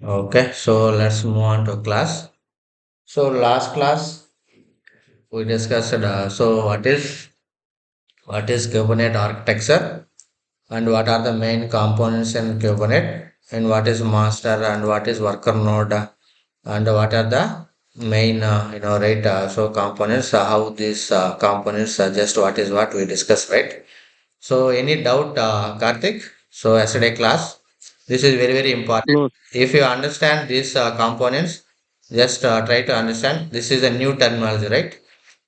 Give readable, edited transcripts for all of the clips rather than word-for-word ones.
Okay, so let's move on to class. So last class we discussed what is Kubernetes architecture and what are the main components in Kubernetes and what is master and what is worker node and what are the main right so components how these components just what is what we discussed, right? So any doubt, Karthik? So yesterday class, this is very important. No, If you understand these components, just try to understand. This is a new terminology, right?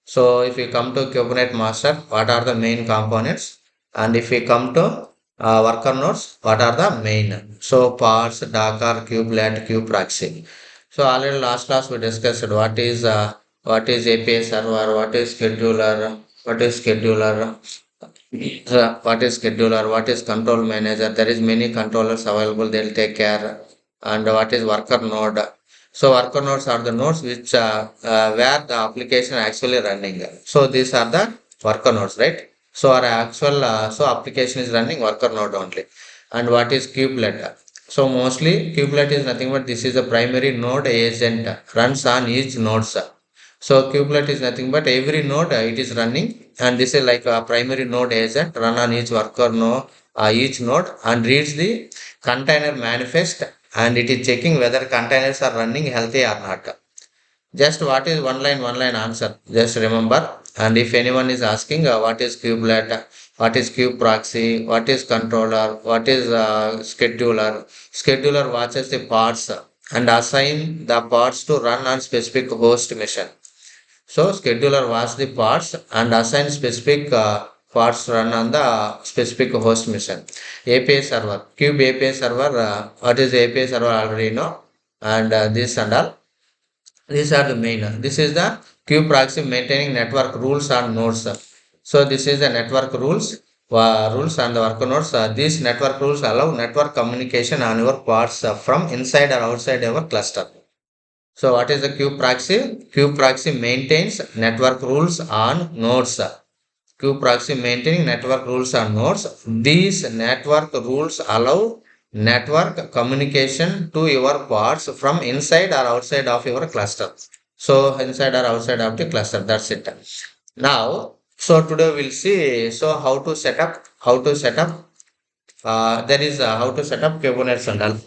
So if we come to Kubernetes master, what are the main components? And if we come to worker nodes, what are the main? So parts, Docker, kubelet, kubeproxy. So already last class we discussed what is API server, what is scheduler, what is control manager. There is many controllers available. They'll take care. And what is worker node? So worker nodes are the nodes which where the application actually running. So these are the worker nodes, right? So our actual application is running worker node only. And what is kubelet? So mostly kubelet is nothing but this is a primary node agent runs on each nodes. So kubelet is nothing but every node it is running, and this is like a primary node agent run on each worker node, each node and reads the container manifest, and it is checking whether containers are running healthy or not. Just what is one line answer. Just remember. And if anyone is asking what is kubelet, what is kube proxy, what is controller, what is scheduler, scheduler watches the parts and assign the parts to run on specific host machine. So scheduler watch the parts and assign specific parts run on the specific host machine. API server, Cube API server, what is API server already know, and this and all. These are the main. This is the Cube proxy maintaining network rules and nodes. So this is the network rules and the worker nodes. These network rules allow network communication on your parts from inside or outside your cluster. So what is the kube proxy? Kube proxy maintains network rules on nodes. Kube proxy maintaining network rules on nodes. These network rules allow network communication to your pods from inside or outside of your cluster. So inside or outside of the cluster. That's it. Now, so today we'll see how to set up there is how to set up Kubernetes and all.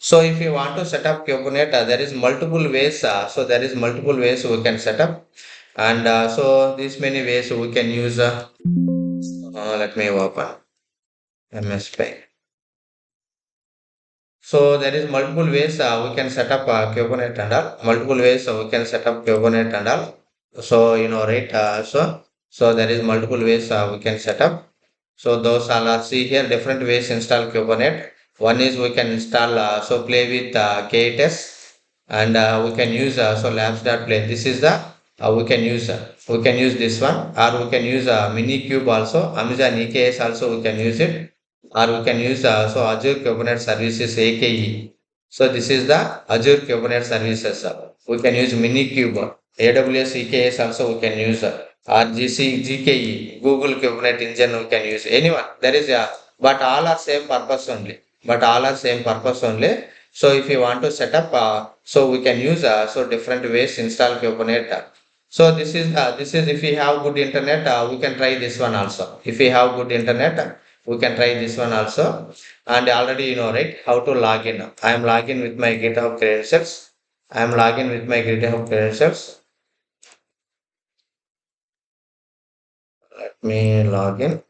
So if you want to set up Kubernetes, there is multiple ways. So there is multiple ways we can set up, and so these many ways we can use. Let me open MS Paint. So there is multiple ways we can set up Kubernetes and all. Multiple ways we can set up Kubernetes and all. So right. So there is multiple ways we can set up. So those are see here different ways install Kubernetes. One is we can install play with K8s, and we can use labs.play. This is the we can use this one, or we can use mini cube also. Amazon EKS also we can use it, or we can use Azure Kubernetes Services AKE. So this is the Azure Kubernetes Services. We can use Minikube, AWS EKS also we can use, or GKE, Google Kubernetes Engine we can use. Anyone, there is a, but all are same purpose only. But all are same purpose only. So if you want to set up, so we can use different ways install Kubernetes. So this is if we have good internet, we can try this one also. If we have good internet, we can try this one also. And already you know, right, how to log in. I am logging with my GitHub credentials. I am logging with my GitHub credentials. Let me log in.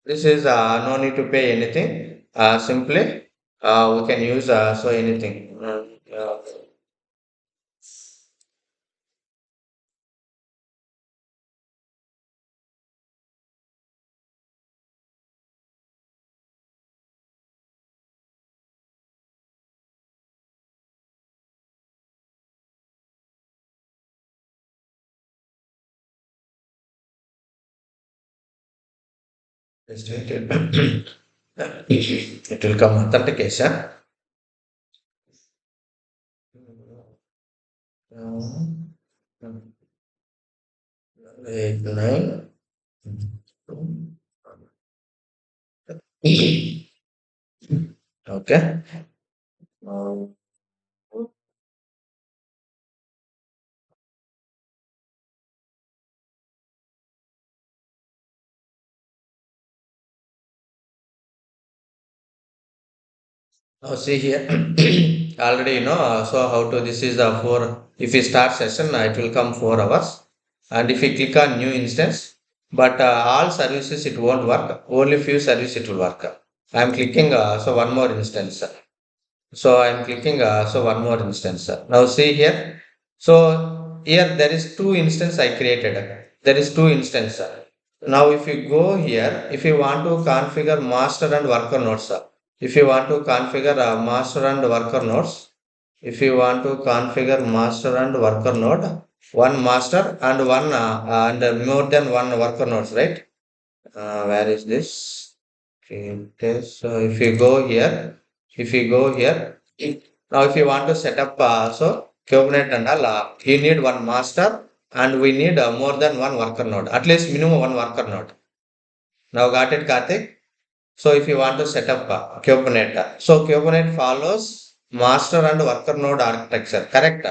This is no need to pay anything. Simply we can use anything. Just wait it. It will come authentication. 89. Okay. Uh, See here, already so how to this is the four. If we start session, it will come 4 hours, and if we click on new instance, but all services it won't work. Only few services it will work. I am clicking so one more instance. So I'm clicking so one more instance. Now see here. So here there is two instance I created. There is two instance. Now if you go here, if you want to configure master and worker nodes, if you want to configure master and worker nodes, if you want to configure master and worker node, one master and one and more than one worker nodes, right? Where is this? Okay, so if you go here, if you go here, now if you want to set up so Kubernetes and all, you need one master and we need more than one worker node, at least minimum one worker node. Now got it, Karthik? So if you want to set up Kubernetes, so Kubernetes follows master and worker node architecture, correct?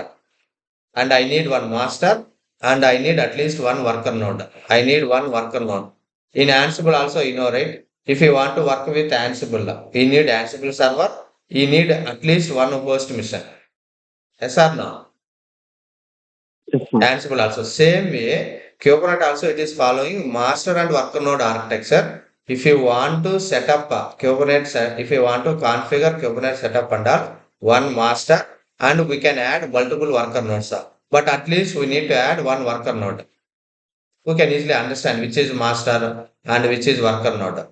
And I need one master and I need at least one worker node. I need one worker node. In Ansible also, right? If you want to work with Ansible, you need Ansible server, you need at least one host mission. Yes or no? Ansible also. Same way, Kubernetes also it is following master and worker node architecture. If you want to set up Kubernetes, if you want to configure Kubernetes setup under one master, and we can add multiple worker nodes. But at least we need to add one worker node. We can easily understand which is master and which is worker node.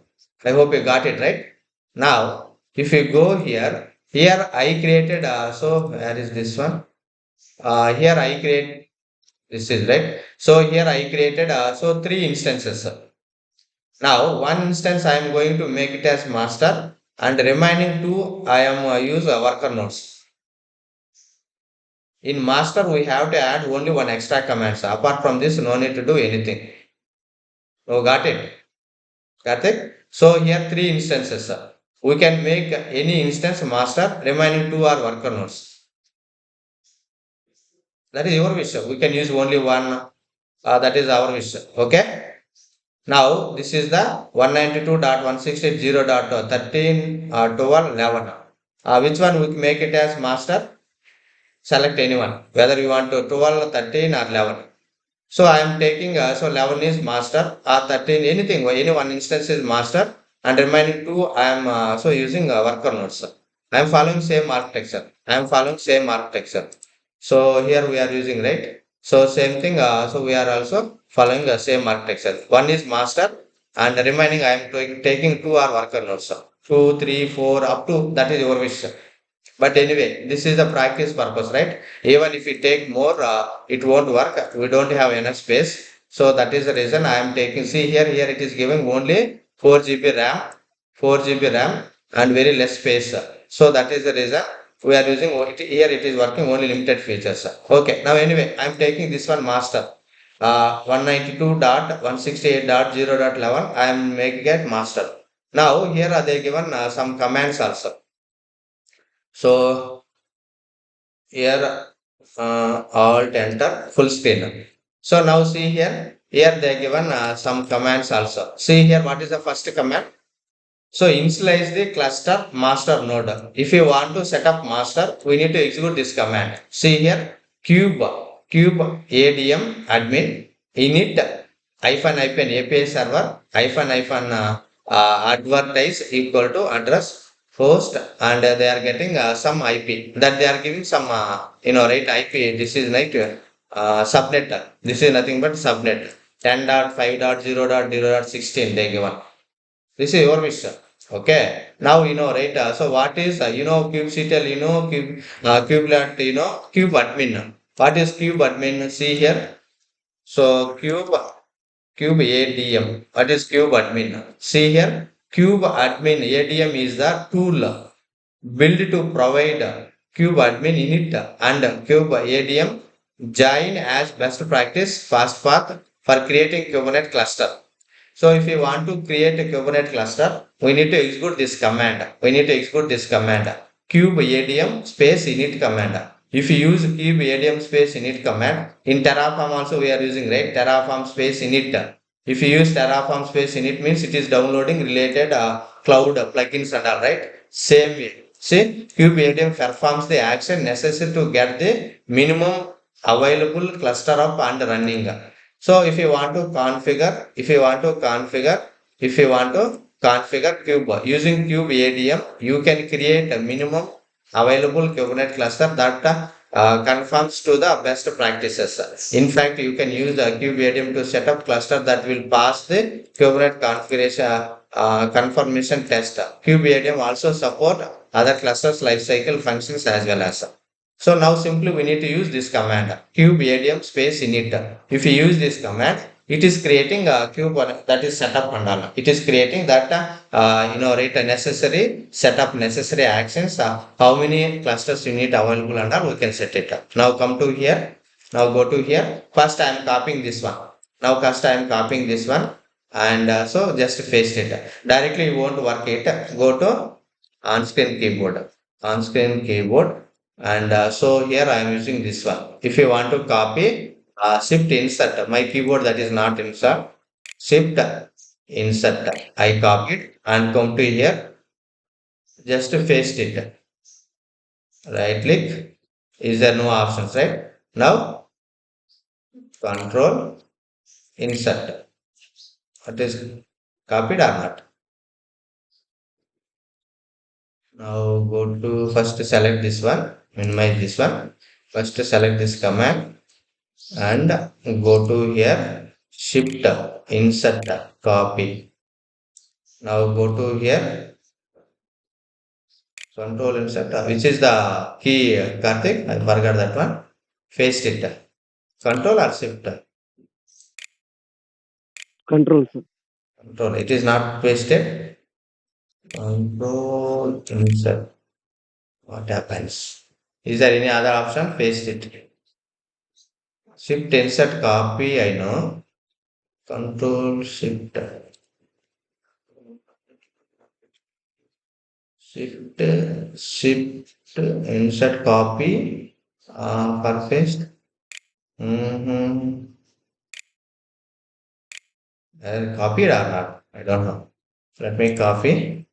I hope you got it right. Now, if you go here, here I created, so where is this one? Here I create this is right. So here I created so three instances. Now one instance I am going to make it as master and remaining two I am use worker nodes. In master we have to add only one extra command. So apart from this, no need to do anything. Oh, got it? Got it? So here three instances. We can make any instance master, remaining two are worker nodes. That is your wish. We can use only one. That is our wish. Okay. Now, this is the 192.168.0.13, 12, 11. Which one we make it as master? Select anyone, whether you want to 12, 13 or 11. So I am taking, so 11 is master or 13, anything, any one instance is master and remaining two I am so using worker nodes. I am following same architecture. I am following same architecture. So here we are using, right? So same thing, so we are also following the same architecture. One is master and the remaining I am taking two are worker nodes. Two, three, four, up to that is your wish. But anyway, this is the practice purpose, right? Even if we take more, it won't work. We don't have enough space. So that is the reason I am taking. See here it is giving only 4 GB RAM, 4 GB RAM, and very less space. So that is the reason we are using here. It is working only limited features. Okay. Now anyway, I am taking this one master. 192.168.0.11. I am making it master. Now here are they given some commands also. So here alt enter full screen. So now see here they given some commands also. See here what is the first command? So initialize the cluster master node. If you want to set up master, we need to execute this command. See here cube adm admin init hyphen API server hyphen advertise equal to address host and they are getting some IP that they are giving some right IP. This is like subnet. This is nothing but subnet 10.5.0.0.16 they given. This is your wish. Okay. Now right? So what is kubectl? Kubelet. Kube admin. What is kube admin? See here. So cube ADM. What is cube admin? See here. Cube admin ADM is the tool built to provide cube admin init and cube ADM join as best practice fast path for creating Kubernetes cluster. So if you want to create a Kubernetes cluster, we need to execute this command. We need to execute this command. cube ADM space init command. If you use cube ADM space init command, in Terraform also we are using, right? Terraform space init. If you use Terraform space init means it is downloading related cloud plugins and all, right? Same way. See, cube ADM performs the action necessary to get the minimum available cluster up and running. So if you want to configure cube using cube ADM, you can create a minimum available Kubernetes cluster that conforms to the best practices. In fact, you can use the cube ADM to set up cluster that will pass the Kubernetes configuration confirmation test. Cube ADM also support other clusters lifecycle functions as well as. So now simply we need to use this command cube ADM space init. If you use this command, it is creating a cube that is set up and all. It is creating that right necessary setup necessary actions. How many clusters you need available and all we can set it up. Now come to here. Now go to here. First I am copying this one. Now first I am copying this one and so just paste it. Directly you won't work it. Go to on-screen keyboard. On-screen keyboard and so here I am using this one. If you want to copy, shift insert. My keyboard that is not insert. Shift insert. I copied and come to here. Just paste it. Right click. Is there no options, right? Now control insert. What is copied or not? Now go to first select this one. Minimize this one. First select this command and go to here shift insert copy. Now go to here control insert which is the key Karthik, I forgot that one. Paste it. Control or shift? Control, sir. Control. It is not pasted. Control insert. What happens? Is there any other option? Paste it. Shift insert copy. I know. Control shift. Shift insert copy for paste. Mm-hmm. Copied or not? I don't know. Let me copy.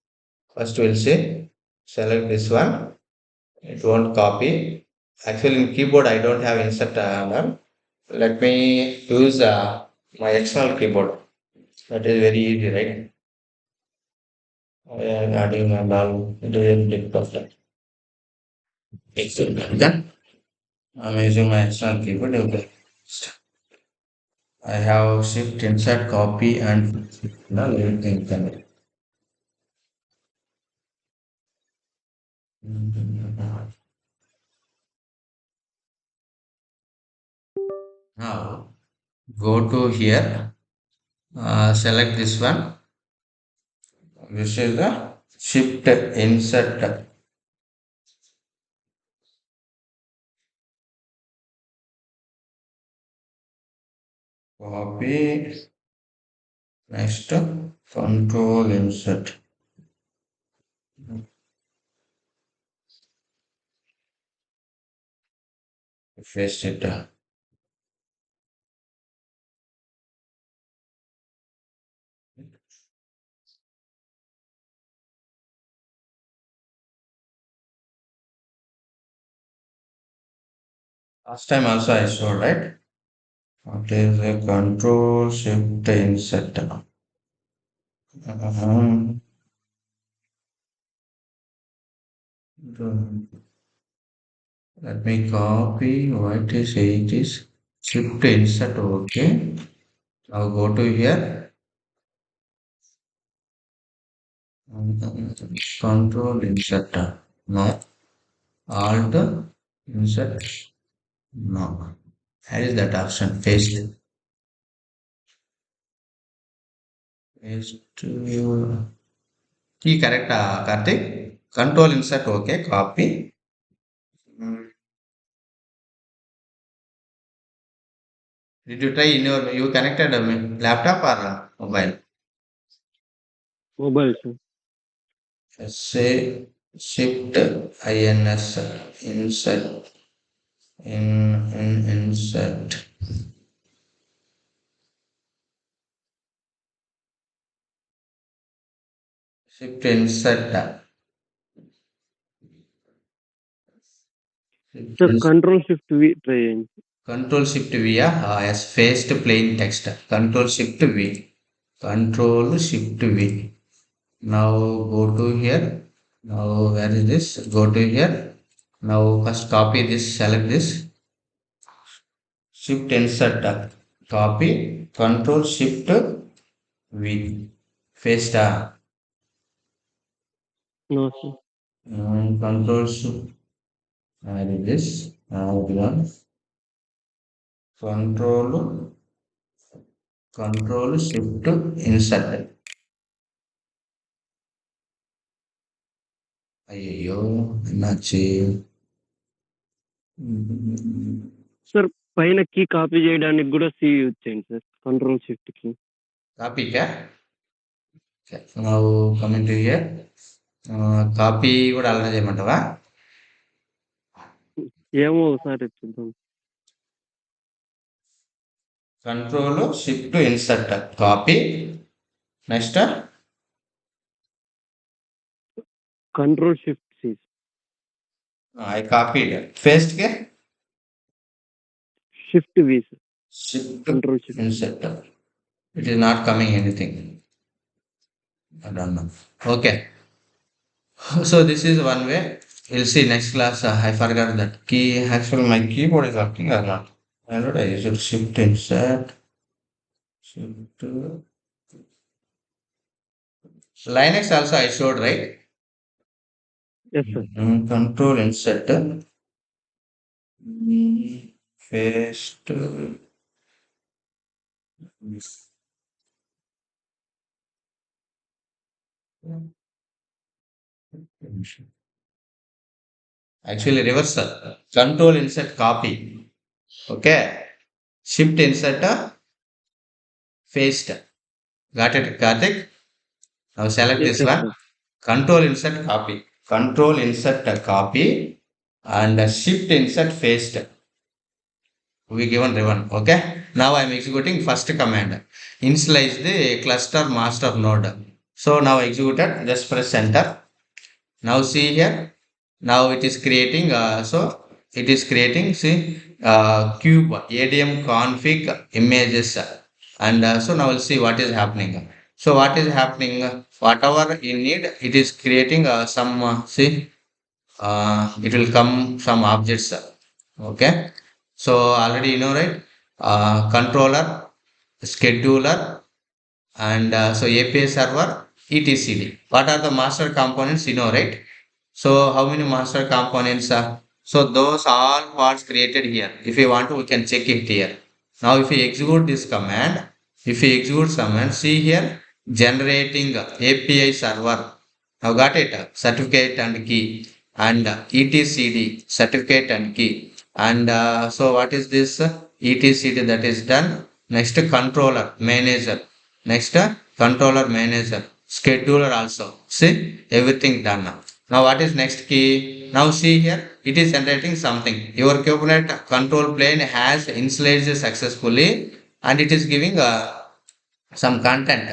First we'll see. Select this one. It won't copy. Actually in keyboard I don't have insert none. Let me use my external keyboard. That is very easy, right? Adding and all. It is very perfect. Then I'm using my external keyboard. Okay. I have shift insert copy and now everything can. Now go to here, select this one. This is the shift insert copy. Next, control insert. Paste it. Last time also I showed, right? What is a control shift insert? Uh-huh. Let me copy what is it is shift insert. Okay. Now go to here. Control insert. No. Alt insert. No. How is that option? Paste. Paste. Key correct, Karthik. Control insert. Okay. Copy. Mm. Did you try in your you connected laptop or mobile? Mobile, sir. Say Shift ins insert insert. Shift insert. Shift Sir, insert. Control Shift V try చేయండి. Control Shift V as faced plain text. Control Shift V. Control Shift V. Now go to here. Now where is this? Go to here. Now first copy this. Select this. Shift insert. Copy. Control Shift V. Paste. No, sir. Control Shift. Where is this? Now control Shift insert. అయ్యయ్యో! ఎన్నాச்சு? Sir పైన key copy చేయడానికి కూడా C use చేయండి sir. Control shift key. కాపీకా? Okay. Now coming to here. Copy కూడా అలానే చేయమంటావా? ఏమో ఒకసారి చూద్దాం. Control shift insert copy next control shift C. I copied paste K shift V sir. Shift control shift. Insert it is not coming anything I don't know okay so this is one way we'll see next class I forgot that key actually my keyboard is working or not I know I should shift insert shift Linux also I showed right yes sir. control insert paste actually reverse control insert copy okay shift insert paste got it Karthik now select this yes one sir. control insert copy control insert copy and shift insert paste we given one okay now I am executing first command initialize the cluster master node so now executed just press enter now see here now it is creating so it is creating see cube adm config images and so now we'll see what is happening so what is happening whatever you need it is creating some see it will come some objects okay so already you know right controller scheduler and so API server etcd what are the master components you know right so how many master components are so those all parts created here if you want to we can check it here now if you execute this command if you execute command see here generating API server now got it certificate and key and etcd certificate and key and so what is this etcd that is done next controller manager next controller manager scheduler also see everything done now what is next key now see here it is generating something your Kubernetes control plane has initialized successfully and it is giving some content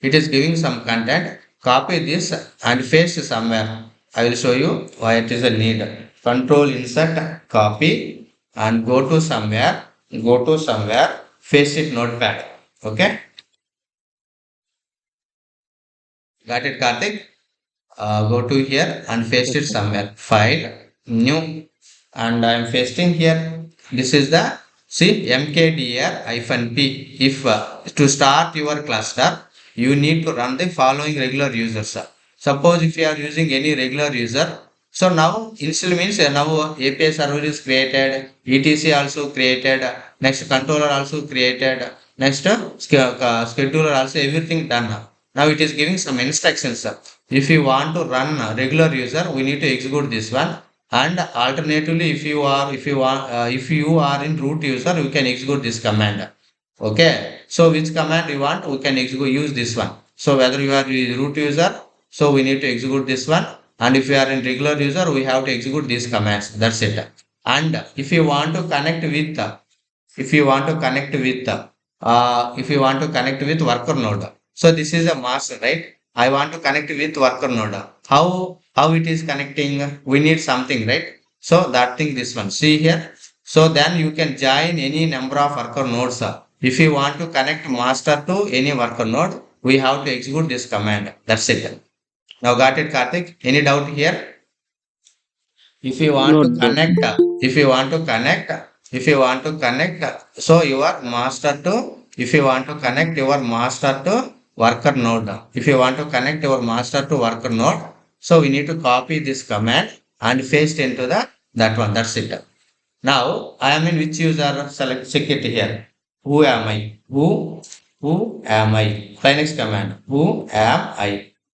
it is giving some content copy this and paste somewhere I will show you why it is a need control insert copy and go to somewhere paste it notepad okay got it Karthik go to here and paste yes it sir. somewhere file new and I am pasting here this is the see mkdir hyphen p if to start your cluster you need to run the following regular users suppose if you are using any regular user so now initial means now API server is created etc also created next controller also created next scheduler also everything done now it is giving some instructions if you want to run a regular user we need to execute this one and alternatively if you are in root user you can execute this command okay so which command you want we can execute use this one so whether you are a root user so we need to execute this one And if you are in regular user, we have to execute these commands. That's it. And if you want to connect with if you want to connect with if you want to connect with worker node, so this is a master, right? I want to connect with worker node. How it is connecting? We need something, right? So that thing, this one, see here. So then you can join any number of worker nodes. If you want to connect master to any worker node, we have to execute this command. That's it. Now got it, Karthik? Any doubt here? If you want to Not doubt. connect, if you want to connect, if you want to connect, so your master to, if you want to connect your master to worker node, if you want to connect your master to worker node, so we need to copy this command and paste into the that one. That's it. Now I am in which user? Select, check it here. Who am I? Who am I? Try next command. Who am I?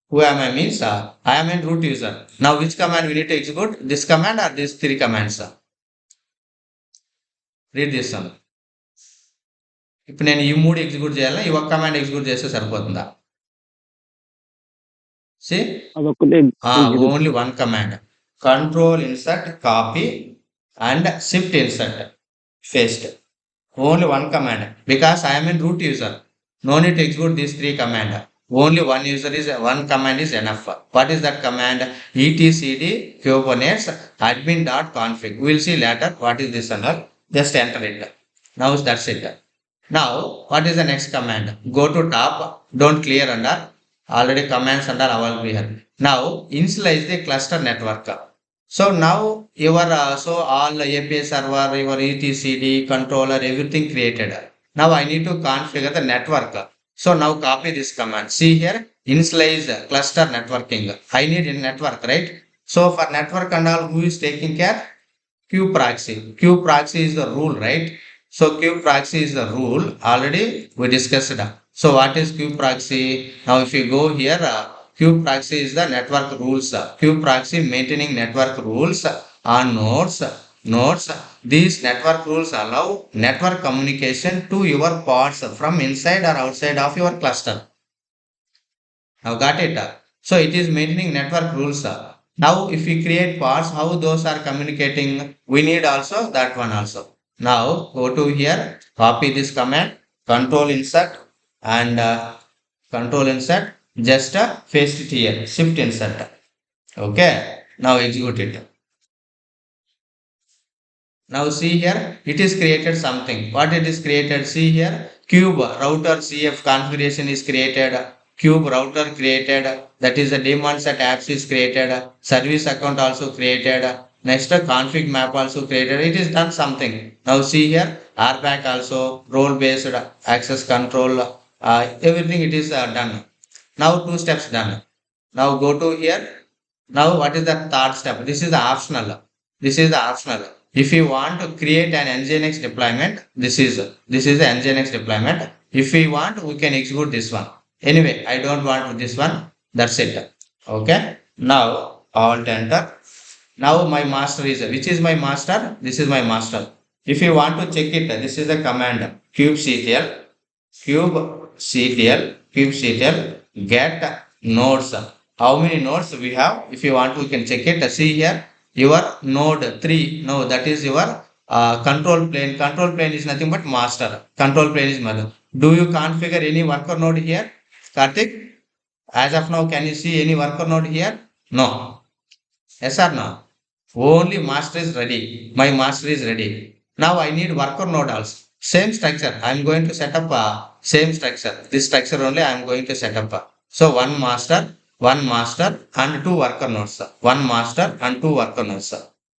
Who am I means I am in root user. Now which command we need to execute? This command or these three commands? Read this one. ఇప్పుడు నేను ఈ మూడు execute చేయాలా, ఈ ఒక్క command execute చేస్తే సరిపోతుందా? See, అదొక్కటే execute. only one command. Control insert, copy, and shift insert, paste. Only one command because I am in root user. No need to execute these three command. Only one user is one command is enough. What is that command? etcd kubernetes admin.config. We will see later what is this and all. Just enter it. Now that's it. Now what is the next command? Go to top. Don't clear under. Already commands under available here. Now initialize the cluster network. So now your so all API server, your etcd controller, everything created. Now I need to configure the network. So now copy this command. See here, initialize cluster networking. I need a network, right? So for network and all, who is taking care? Q-proxy. Q-proxy is the rule, right? So Q-proxy is the rule. Already we discussed. So what is Q-proxy? Now if you go here, Q-proxy is the network rules. Q-proxy maintaining network rules on nodes. These network rules allow network communication to your pods from inside or outside of your cluster. Now got it? So it is maintaining network rules. Now if we create pods, how those are communicating? We need also that one also. Now go to here, copy this command, control insert, and control insert, just paste it here, shift insert. Okay, now execute it. Now see here, it is created something. What it is created? See here, cube router CF configuration is created. Cube router created. That is the daemon set apps is created. Service account also created. Next config map also created. It is done something. Now see here, RBAC also, role based access control. Everything it is done. Now two steps done. Now go to here. Now what is the third step? This is the optional. This is the optional. If you want to create an nginx deployment, this is the nginx deployment. If we want, we can execute this one. Anyway, I don't want this one. That's it. Okay. Now alt enter. Now my master is, which is my master? This is my master. If you want to check it, this is the command kubectl, kubectl get nodes. How many nodes we have? If you want, we can check it. See here, your node 3. No, that is your control plane. Control plane is nothing but master. Control plane is mother. Do you configure any worker node here, Karthik? As of now, can you see any worker node here? No. Yes or no? Only master is ready. My master is ready. Now I need worker node also. Same structure. I am going to set up a same structure. This structure only I am going to set up. So one master and two worker nodes. One master and two worker nodes.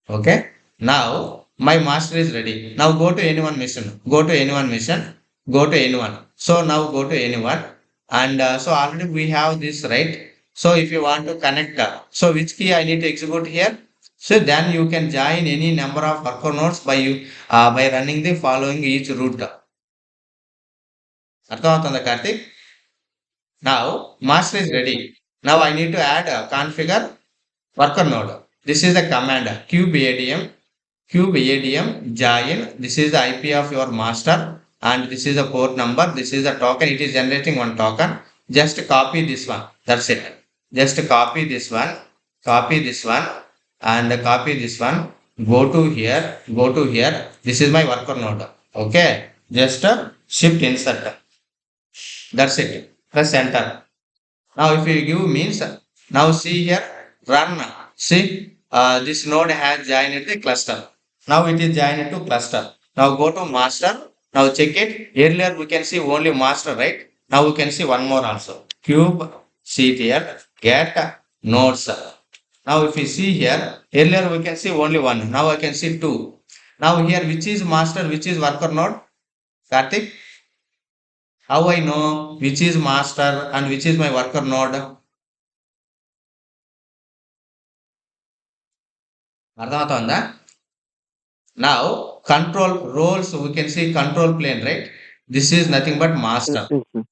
Okay. Now my master is ready. Now go to anyone mission. Go to anyone mission. Go to anyone. So now go to anyone. And so already we have this, right? So if you want to connect, so which key I need to execute here? So then you can join any number of worker nodes by running the following each route. అర్థమవుతుందా Karthik? Now master is Yes, ready. sir. Now I need to add configure worker node. This is the command kubeadm join. This is the IP of your master and this is the port number. This is the token. It is generating one token. Just copy this one. That's it. Just copy this one copy this one and copy this one. Go to here, go to here. This is my worker node. Okay, just shift insert. That's it. Press enter. Now, if you give means, now see here, run. See, this node has joined the cluster. Now it is joined to cluster. Now go to master. Now check it. Earlier we can see only master, right? Now we can see one more also. Cube, CTL, get, nodes. Now if you see here, earlier we can see only one. Now I can see two. Now here, which is master, which is worker node? Karthik, how I know which is master and which is my worker node? అర్థమవుతోందా? Now, control roles, we can see control plane, right? This is nothing but master. Yes, sir.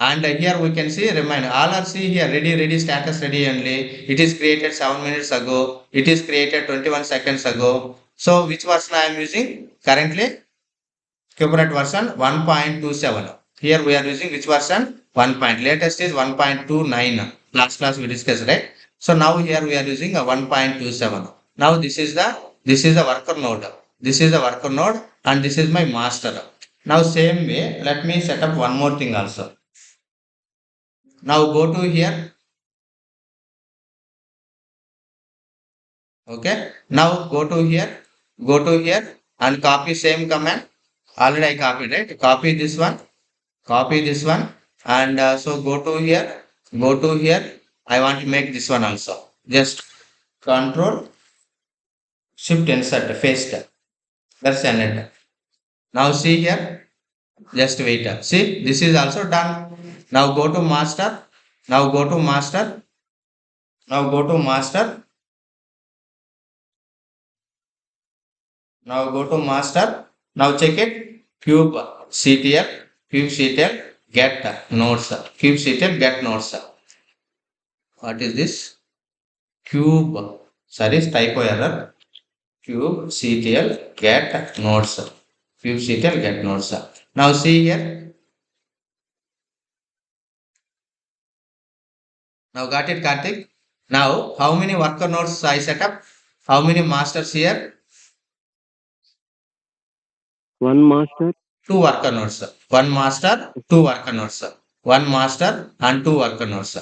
And here we can see remind all are see here ready, ready, status ready only. It is created 7 minutes ago. It is created 21 seconds ago. So, which version I am using? Currently, Kubernetes version 1.27. Here we are using which version? 1. Latest is 1.29. Last class we discussed, right? So now here we are using a 1.27. Now this is the worker node. This is the worker node and this is my master. Now same way, let me set up one more thing also. Now go to here. Okay. Now go to here. Go to here and copy same command. Already I copied, right? Copy this one and so go to here. I want to make this one also, just control shift insert paste. That's ended. Now see here, just wait, see this is also done. Now go to master. now go to master now go to master. Now check it. cube ctl cube ctl get nodes. Cube ctl get nodes. What is this? Cube, sorry, typo error. Cube ctl get nodes. Cube ctl get nodes. Now see here. Now got it, Karthik? Now how many worker nodes I set up? How many masters here? One master. Two worker nodes. One master, two worker nodes. One master and two worker nodes.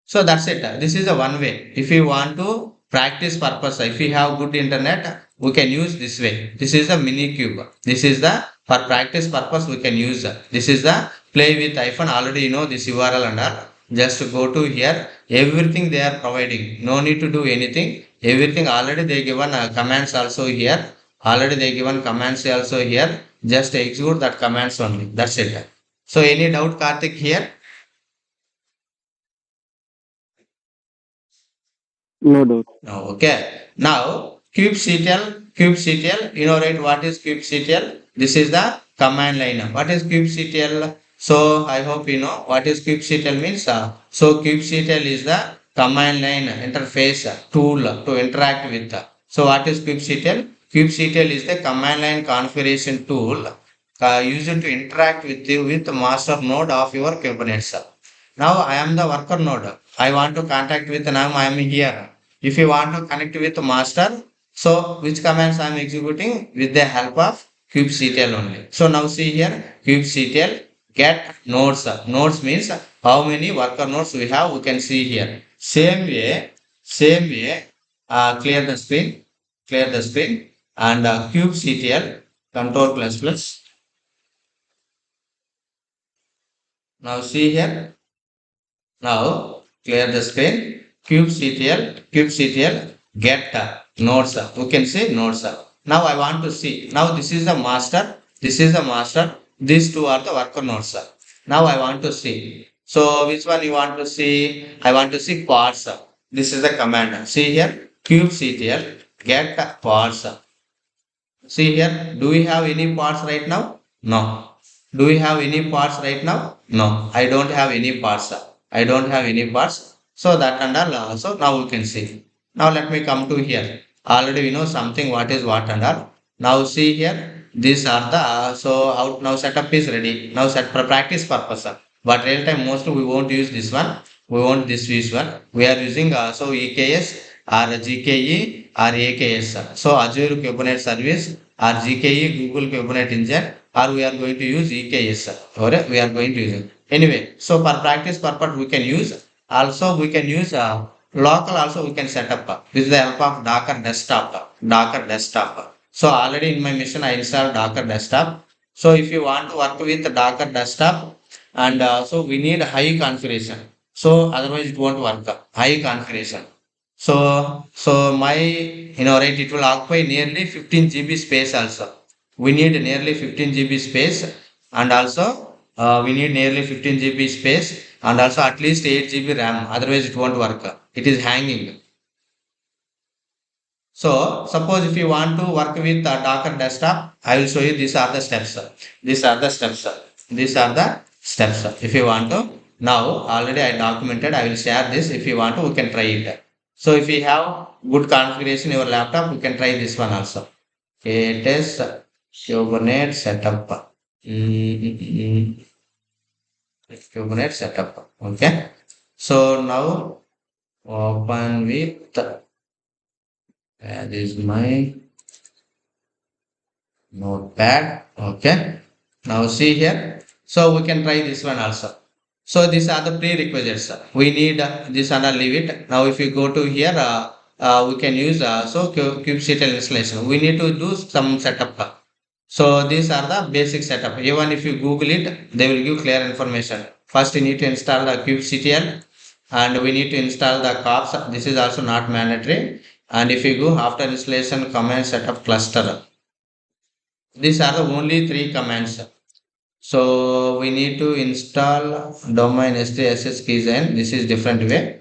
So that's it. This is the one way. If you want to practice purpose, if you have good internet, we can use this way. This is the mini cube. This is the for practice purpose we can use. This is the play with iPhone. Already you know this URL and all. Just go to here. Everything they are providing. No need to do anything. Everything already they given commands also here. Already they given commands also here. Just execute that commands only. That's it. So any doubt, Karthik, here? No doubt. No. Okay. Now kubectl. You know, right? What is kubectl? This is the command line. What is kubectl? So I hope you know what is kubectl means. So kubectl is the command line interface tool to interact with. So what is kubectl? Kubectl is the command line configuration tool used to interact with the master node of your Kubernetes. Now I am the worker node. I want to contact with now I am here. If you want to connect with master, so which commands I am executing with the help of kubectl only. So now see here kubectl get nodes. Nodes means how many worker nodes we have. We can see here. Same way. Clear the screen. Clear the screen and kubectl control plus plus. Now see here. Now clear the screen. Kubectl get nodes. We can say nodes. Now I want to see. Now this is the master. This is the master. These two are the worker nodes. Now I want to see. So which one you want to see? I want to see pods. This is the command. See here. Kubectl get pods. See here, do we have any parts right now? No. Do we have any parts right now? No. I don't have any parts. I don't have any parts. So that and all. So now we can see. Now let me come to here. Already we know something what is what and all. Now see here. These are the so out now setup is ready. Now set for practice purpose. But real time mostly we won't use this one. We won't this one. We are using so EKS or GKE or AKS. So Azure Kubernetes Service or GKE Google Kubernetes Engine, or we are going to use EKS, or we are going to use it. Anyway, so for practice purpose we can use, also we can use local, also we can set up with the help of Docker desktop. Docker desktop. So already in my mission I installed Docker desktop. So if you want to work with Docker desktop, and so we need high configuration. So otherwise it won't work. High configuration. So my, right, it will occupy nearly 15 GB space also. We need nearly 15 GB space, and also we need nearly 15 GB space, and also at least 8 GB RAM. Otherwise it won't work. It is hanging. So suppose if you want to work with a Docker desktop, I will show you these are the steps. These are the steps. These are the steps. If you want to, now already I documented, I will share this. If you want to, we can try it. So if you have good configuration in your laptop, you can try this one also. It is Kubernetes setup. Mm, Kubernetes setup. Okay. So now open with, this is my notepad. Okay. Now see here. So we can try this one also. So these are the prerequisites. We need this and leave it. Now if you go to here, we can use kubectl installation. We need to do some setup. So these are the basic setup. Even if you Google it, they will give clear information. First you need to install the kubectl, and we need to install the cops. This is also not mandatory. And if you go after installation command setup cluster, these are the only three commands. So we need to install domain S3SS keys, and this is different way.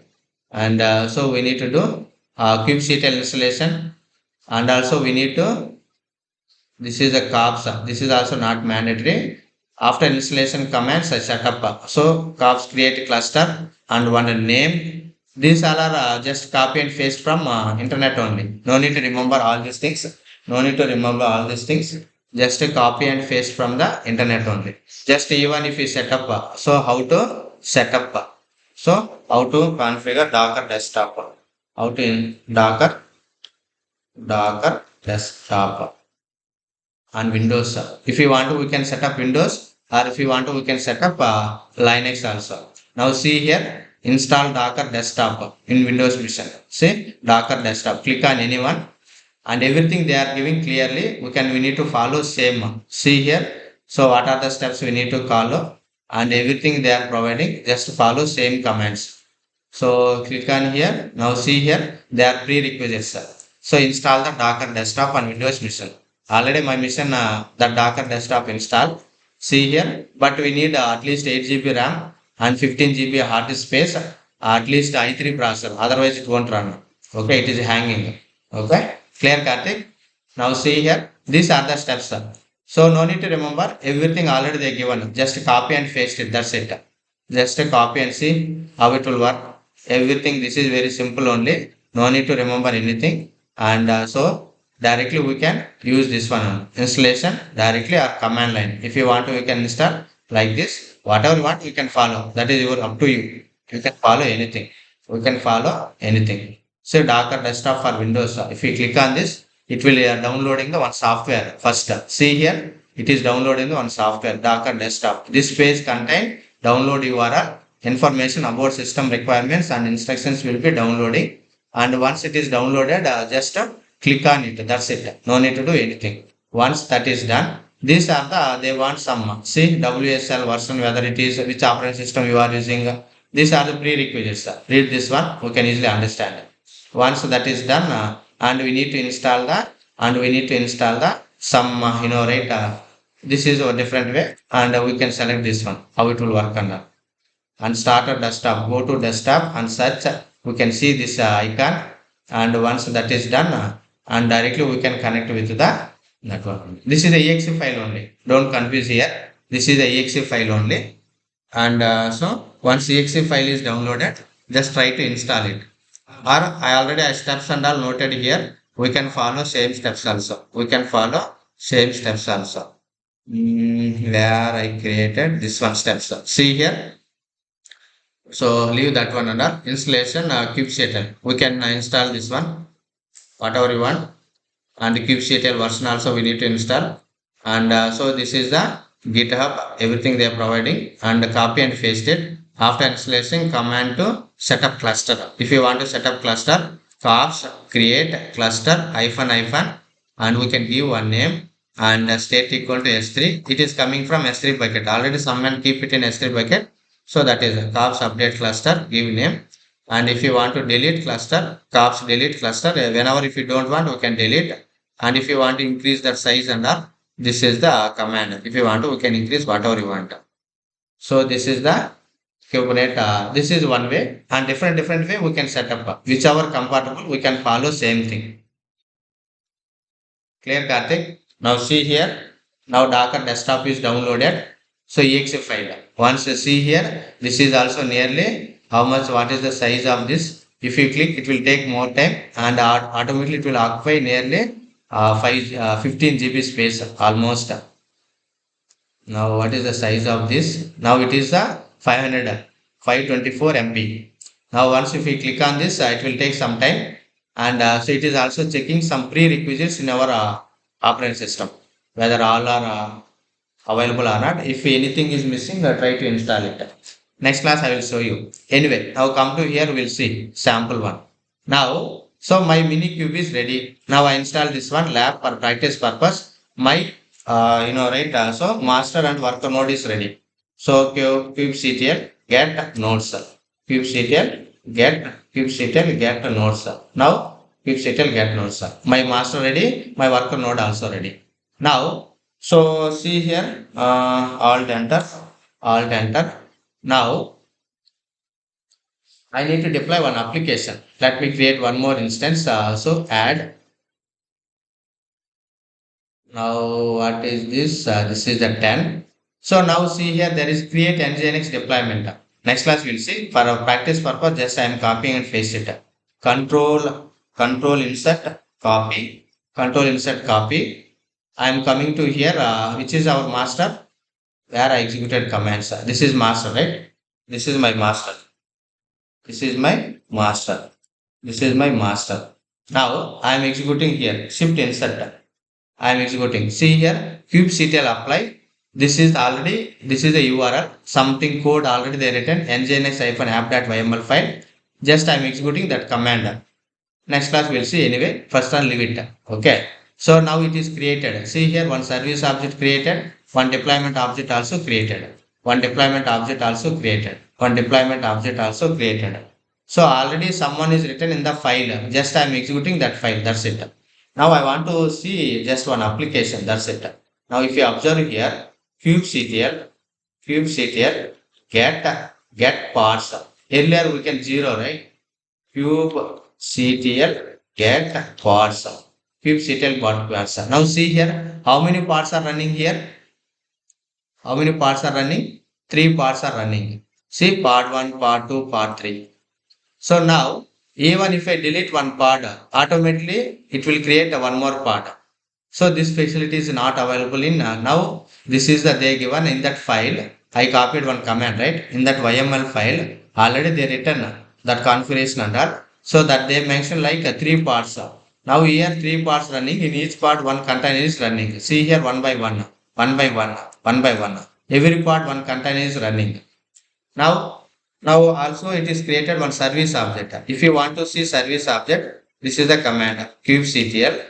And so we need to do kubectl installation, and also we need to, this is a cops. This is also not mandatory. After installation commands, I set up. So cops create cluster and one name. These all are just copy and paste from internet only. No need to remember all these things. No need to remember all these things. Just a copy and paste from the internet only. Just even if you set up. So how to set up? So how to configure Docker desktop? How to in Docker desktop on Windows. If you want to, we can set up Windows, or if you want to, we can set up Linux also. Now see here, install Docker desktop in Windows Mission. See Docker desktop. Click on anyone, and everything they are giving clearly. We need to follow same. See here. So what are the steps we need to follow, and everything they are providing. Just follow same commands. So click on here. Now see here, they are prerequisites. So install the Docker desktop on Windows Mission. Already my mission, the Docker desktop installed. See here, but we need at least 8 GB RAM and 15 GB hard disk space, at least i3 processor. Otherwise it won't run. Okay, it is hanging. Okay, clear Karthik? Now see here, these are the steps. So no need to remember everything already they given. Just copy and paste it. That's it. Just a copy and see how it will work. Everything, this is very simple only. No need to remember anything. And so directly we can use this one installation directly or command line. If you want to, you can install like this. Whatever you want, you can follow. That is your up to you. You can follow anything. We can follow anything. So Docker desktop for Windows. If you click on this, it will downloading the one software first. See here, it is downloading the one software Docker desktop. This page contain download URL, information about system requirements and instructions will be downloading. And once it is downloaded, just click on it. That's it. No need to do anything. Once that is done, these are they want some, see WSL version, whether it is which operating system you are using. These are the prerequisites. Read this one, we can easily understand. Once that is done, and we need to install the some, right, this is a different way, and we can select this one, how it will work on that. And start a desktop, go to desktop and search. We can see this icon, and once that is done, and directly we can connect with the network. This is the exe file only. Don't confuse here. This is the exe file only. And so once exe file is downloaded, just try to install it. Or I steps and all noted here. We can follow same steps also. Where I created this one steps. See here. So leave that one under installation kubectl. We can install this one, whatever you want, and the kubectl version also we need to install. And so this is the GitHub, everything they are providing, and copy and paste it. After installation, command to set up cluster. If you want to set up cluster, cops create cluster hyphen hyphen, and we can give one name and state equal to S3. It is coming from S3 bucket. Already someone keep it in S3 bucket. So that is cops update cluster, give name. And if you want to delete cluster, cops delete cluster. Whenever if you don't want, we can delete. And if you want to increase that size and all, this is the command. If you want to, we can increase whatever you want. So this is the Kubernetes. This is one way, and different way we can set up. Whichever compatible, we can follow same thing. Clear, Karthik? Now see here. Now Docker desktop is downloaded. So exe file. Once you see here, this is also nearly how much. What is the size of this? If you click, it will take more time, and automatically it will occupy nearly 15 GB space almost. Now, what is the size of this? Now it is the 524 MB. Now, once if we click on this, it will take some time, and so it is also checking some prerequisites in our operating system, whether all are available or not. If anything is missing, try to install it. Next class, I will show you. Anyway, now come to here, we'll see sample one. Now, so my mini cube is ready. Now I install this one lab for practice purpose. My, right, so master and worker node is ready. So kubectl get nodes. Kubectl get nodes. Now kubectl get nodes. My master ready, my worker node also ready. Now, so see here, alt enter. Now I need to deploy one application. Let me create one more instance. So add. Now what is this? This is the 10. So now see here there is create nginx deployment. Next class we'll see. For our practice purpose, just I am copying and paste it. Control insert copy. Control insert copy. I am coming to here, which is our master, where I executed commands. This is master, right? This is my master. This is my master. This is my master. Now I am executing here. Shift insert. I am executing. See here, kubectl apply. This is a URL. Something code already they written. nginx-app.yml file. Just I am executing that command. Next class we'll see anyway. First one leave it. Okay. So now it is created. See here, one service object created, one deployment object also created. One deployment object also created. One deployment object also created. So already someone is written in the file. Just I am executing that file. That's it. Now I want to see just one application. That's it. Now if you observe here, kubectl, kubectl get parts. Earlier we can zero, right? kubectl get parts. Kubectl got parts. Now see here, how many parts are running here? How many parts are running? Three parts are running. See part one, part two, part three. So now, even if I delete one part, automatically it will create a one more part. So this facility is not available in now. This is the they given in that file. I copied one command, right? In that YML file, already they written that configuration under. So that they mention like three parts. Now here three parts running. In each part one container is running. See here one by one, one by one, one by one. Every part one container is running. Now, now also it is created one service object. If you want to see service object, this is the command kubectl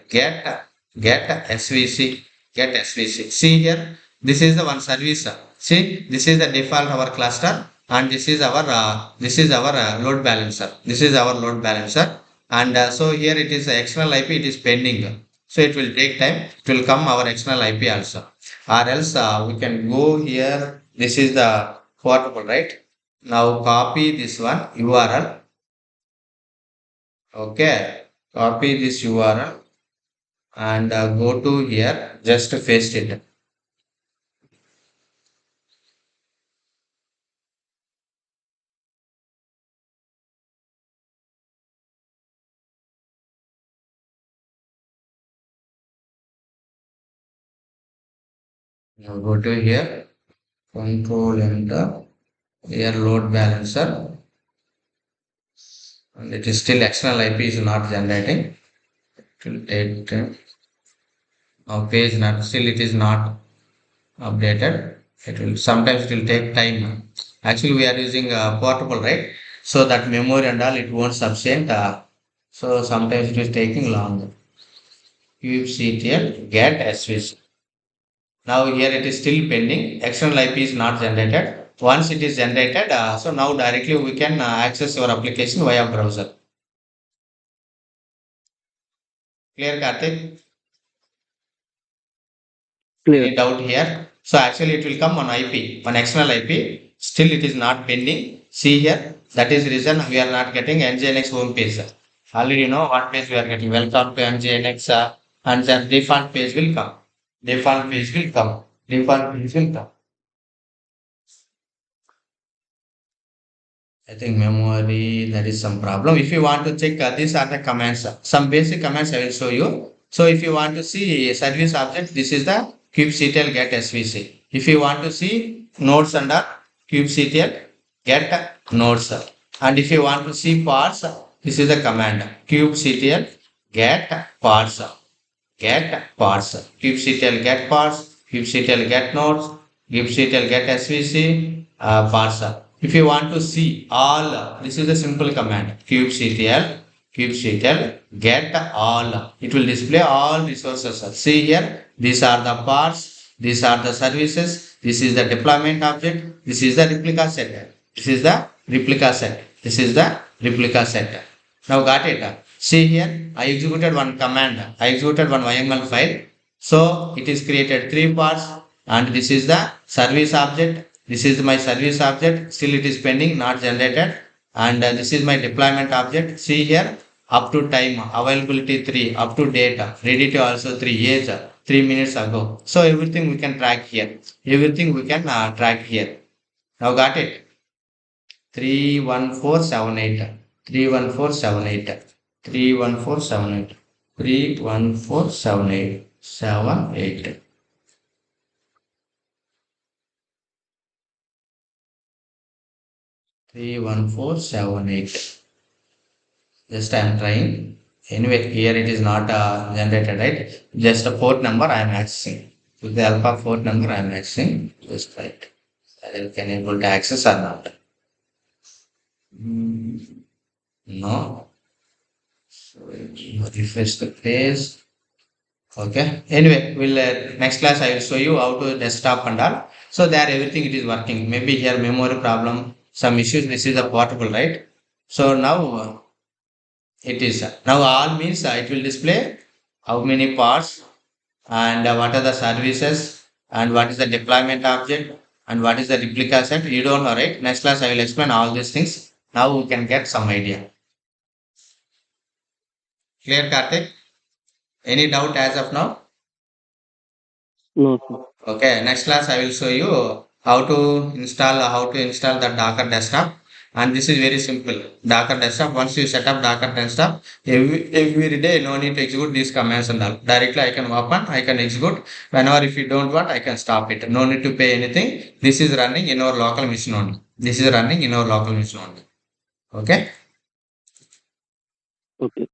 get svc. See here, this is the one service. See, this is the default our cluster, and this is our load balancer. This is our load balancer, and so here it is the external IP. It is pending, so it will take time. It will come our external IP also, or else we can go here. This is the portable, right? Now copy this one URL. Okay, copy this URL and go to here. Just paste it. Now go to here. Control enter. Here load balancer, and it is still external IP is not generating. It will take page not still it is not updated. It will sometimes it will take time. Actually, we are using portable, right? So that memory and all it won't sufficient. So sometimes it is taking long. kubectl get SVC. Now here it is still pending. External IP is not generated. Once it is generated, so now directly we can access your application via browser. Clear, Karthik? Clear. Any doubt here? So actually it will come on IP, on external IP. Still it is not pending. See here, that is the reason we are not getting NGNX home page. Already you know what page we are getting. Welcome to NGNX and then default page will come. Default page will come. Default page will come. I think memory, that is some problem. If you want to check, these are the commands. Some basic commands I will show you. So if you want to see service object, this is the kubectl get SVC. If you want to see nodes under kubectl get nodes. And if you want to see parts, this is the command kubectl get parts. Get parts. kubectl get parts, kubectl get nodes, kubectl get SVC, parts. If you want to see all, this is a simple command. kubectl get all. It will display all resources. See here, these are the parts, these are the services, this is the deployment object, this is the replica set. This is the replica set. This is the replica set. Now got it. See here, I executed one command. I executed one YML file. So it is created three parts, and this is the service object. This is my service object. Still it is pending, not generated. And this is my deployment object. See here, up to time, availability 3, up to date, ready to also 3, age 3 minutes ago. So everything we can track here. Everything we can track here. Now got it. 31478, 31478, 31478, 31478, 78, 31478. Just I am trying. Anyway, here it is not generated, right? Just a port number I am accessing. With the help of port number I am accessing. Just right. Whether you can able to access or not. No. So refresh the page. Okay. Anyway, we'll next class I will show you how to desktop and all. So there everything it is working. Maybe here memory problem, some issues. This is a portable, right? So now it is now all means it will display how many parts and what are the services and what is the deployment object and what is the replica set. You don't know, right? Next class I will explain all these things. Now we can get some idea. Clear, Karthik? Any doubt as of now? No, sir. Okay, next class I will show you how to install the Docker desktop, and this is very simple. Docker desktop. Once you set up Docker desktop, every day no need to execute these commands and all. Directly I can open, I can execute. Whenever if you don't want, I can stop it. No need to pay anything. This is running in our local machine only. This is running in our local machine only. Okay. Okay.